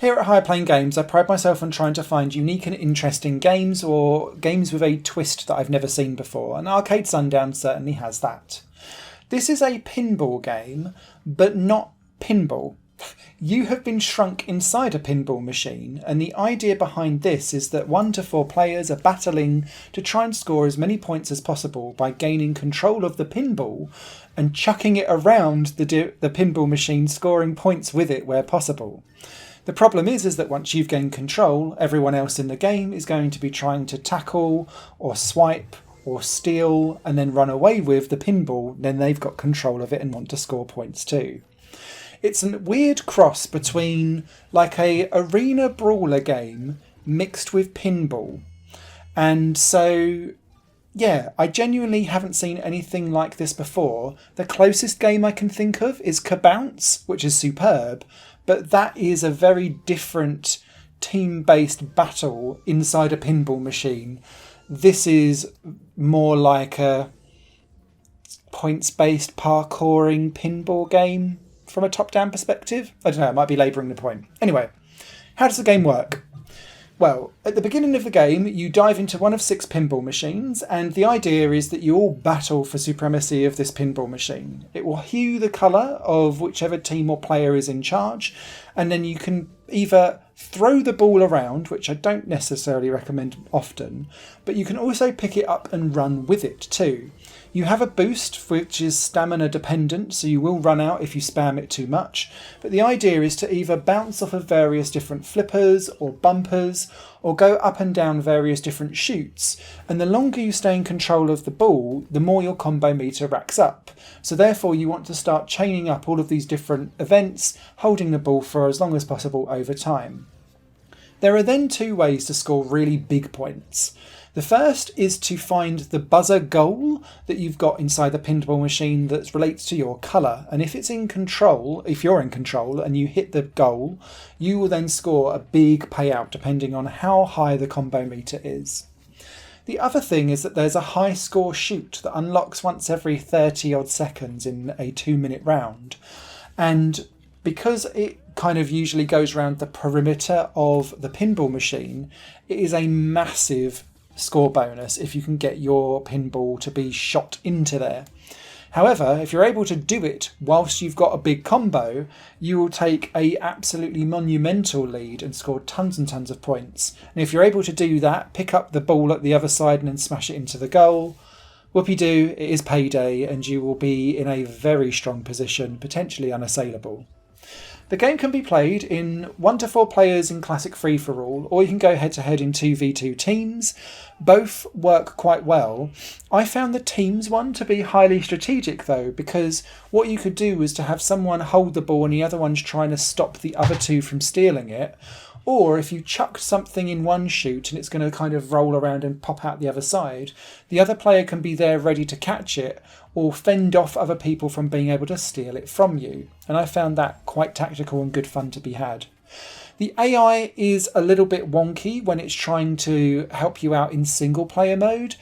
Here at Higher Playing Games, I pride myself on trying to find unique and interesting games, or games with a twist that I've never seen before, and Arcade Sundown certainly has that. This is a pinball game, but not pinball. You have been shrunk inside a pinball machine, and the idea behind this is that 1 to 4 players are battling to try and score as many points as possible by gaining control of the pinball and chucking it around the pinball machine, scoring points with it where possible. The problem is that once you've gained control, everyone else in the game is going to be trying to tackle or swipe or steal and then run away with the pinball. Then they've got control of it and want to score points too. It's a weird cross between like a arena brawler game mixed with pinball. And so, yeah, I genuinely haven't seen anything like this before. The closest game I can think of is Kabounce, which is superb, but that is a very different team-based battle inside a pinball machine. This is more like a points-based parkouring pinball game from a top-down perspective. I don't know, I might be labouring the point. Anyway, how does the game work? Well, at the beginning of the game, you dive into one of 6 pinball machines, and the idea is that you all battle for supremacy of this pinball machine. It will hue the colour of whichever team or player is in charge, and then you can either throw the ball around, which I don't necessarily recommend often, but you can also pick it up and run with it too. You have a boost, which is stamina dependent, so you will run out if you spam it too much. But the idea is to either bounce off of various different flippers or bumpers, or go up and down various different chutes. And the longer you stay in control of the ball, the more your combo meter racks up. So therefore you want to start chaining up all of these different events, holding the ball for as long as possible over time. There are then 2 ways to score really big points. The first is to find the buzzer goal that you've got inside the pinball machine that relates to your colour. And if you're in control and you hit the goal, you will then score a big payout depending on how high the combo meter is. The other thing is that there's a high score chute that unlocks once every 30 odd seconds in a 2-minute round. And because it kind of usually goes around the perimeter of the pinball machine, it is a massive score bonus if you can get your pinball to be shot into there. However, if you're able to do it whilst you've got a big combo, you will take a absolutely monumental lead and score tons and tons of points. And if you're able to do that, pick up the ball at the other side and then smash it into the goal, whoopee-doo, it is payday and you will be in a very strong position, potentially unassailable. The game can be played in 1 to 4 players in classic free-for-all, or you can go head-to-head in 2v2 teams. Both work quite well. I found the teams one to be highly strategic though, because what you could do was to have someone hold the ball and the other one's trying to stop the other 2 from stealing it. Or if you chucked something in one chute and it's going to kind of roll around and pop out the other side, the other player can be there ready to catch it or fend off other people from being able to steal it from you. And I found that quite tactical and good fun to be had. The AI is a little bit wonky when it's trying to help you out in single player mode,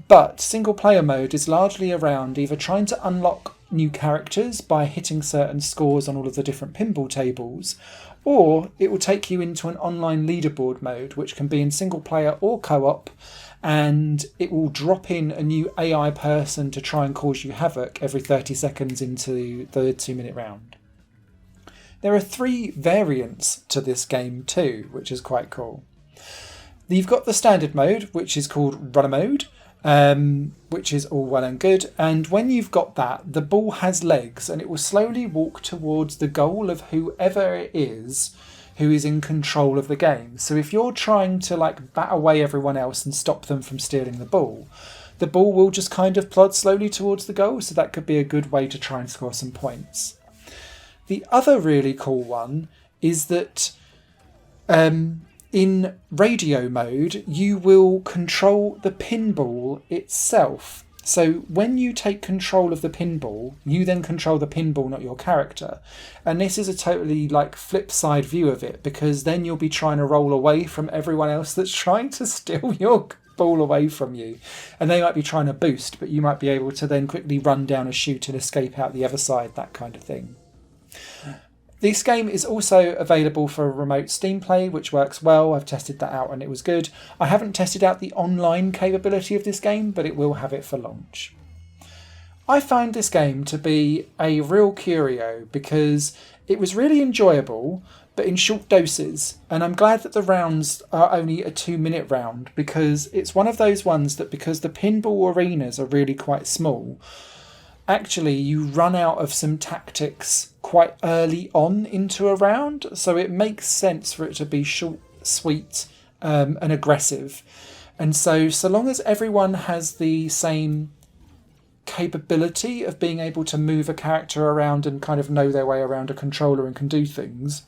but single player mode is largely around either trying to unlock new characters by hitting certain scores on all of the different pinball tables, or it will take you into an online leaderboard mode, which can be in single player or co-op, and it will drop in a new AI person to try and cause you havoc every 30 seconds into the 2-minute round. There are 3 variants to this game too, which is quite cool. You've got the standard mode, which is called runner mode, which is all well and good. And when you've got that, the ball has legs and it will slowly walk towards the goal of whoever it is who is in control of the game. So if you're trying to bat away everyone else and stop them from stealing the ball will just kind of plod slowly towards the goal. So that could be a good way to try and score some points. The other really cool one is that in radio mode, you will control the pinball itself. So when you take control of the pinball, you then control the pinball, not your character. And this is a totally flip side view of it, because then you'll be trying to roll away from everyone else that's trying to steal your ball away from you. And they might be trying to boost, but you might be able to then quickly run down a chute and escape out the other side, that kind of thing. This game is also available for remote Steam play, which works well. I've tested that out and it was good. I haven't tested out the online capability of this game, but it will have it for launch. I find this game to be a real curio because it was really enjoyable, but in short doses. And I'm glad that the rounds are only a 2-minute round, because it's one of those ones that, because the pinball arenas are really quite small, actually you run out of some tactics quite early on into a round. So it makes sense for it to be short, sweet, and aggressive. And so long as everyone has the same capability of being able to move a character around and kind of know their way around a controller and can do things,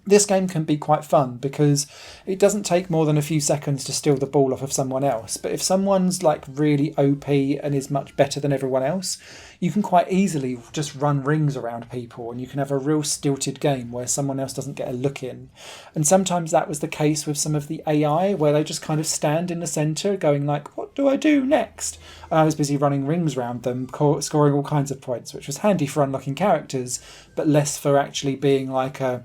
this game can be quite fun, because it doesn't take more than a few seconds to steal the ball off of someone else. But if someone's like really OP and is much better than everyone else, you can quite easily just run rings around people and you can have a real stilted game where someone else doesn't get a look in. And sometimes that was the case with some of the AI, where they just kind of stand in the centre going like, what do I do next? And I was busy running rings around them, scoring all kinds of points, which was handy for unlocking characters, but less for actually being like a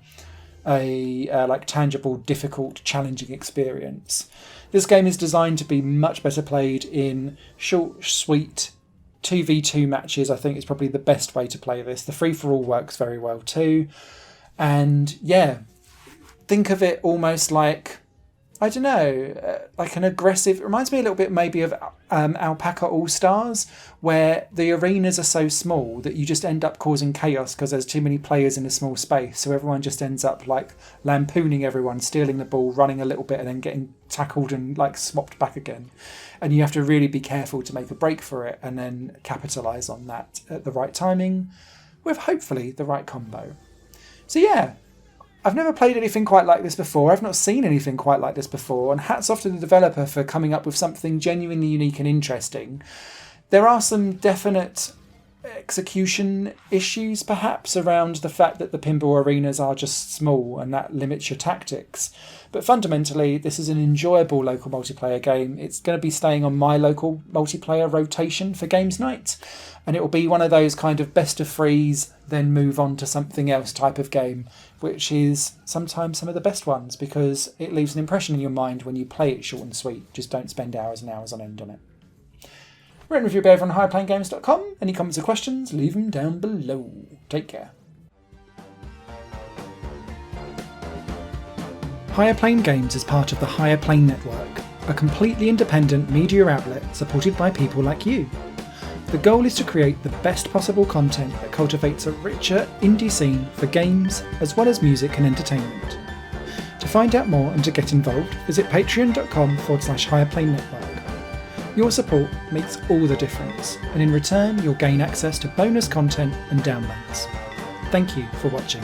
like tangible, difficult, challenging experience. This game is designed to be much better played in short, sweet 2v2 matches. I think it's probably the best way to play this. The free-for-all works very well too. And yeah, think of it almost like, I don't know, like an aggressive... It reminds me a little bit maybe of Alpaca All-Stars, where the arenas are so small that you just end up causing chaos because there's too many players in a small space. So everyone just ends up like lampooning everyone, stealing the ball, running a little bit and then getting tackled and like swapped back again. And you have to really be careful to make a break for it and then capitalise on that at the right timing with hopefully the right combo. So yeah, I've never played anything quite like this before. I've not seen anything quite like this before. And hats off to the developer for coming up with something genuinely unique and interesting. There are some definite execution issues, perhaps, around the fact that the pinball arenas are just small and that limits your tactics. But fundamentally, this is an enjoyable local multiplayer game. It's going to be staying on my local multiplayer rotation for games night. And it will be one of those kind of best of threes, then move on to something else type of game, which is sometimes some of the best ones, because it leaves an impression in your mind when you play it short and sweet. Just don't spend hours and hours on end on it. Written review over on higherplayinggames.com. Any comments or questions, leave them down below. Take care. Higher Plane Games is part of the Higher Plane Network, a completely independent media outlet supported by people like you. The goal is to create the best possible content that cultivates a richer indie scene for games as well as music and entertainment. To find out more and to get involved, visit patreon.com/higherplane-network. Your support makes all the difference, and in return you'll gain access to bonus content and downloads. Thank you for watching.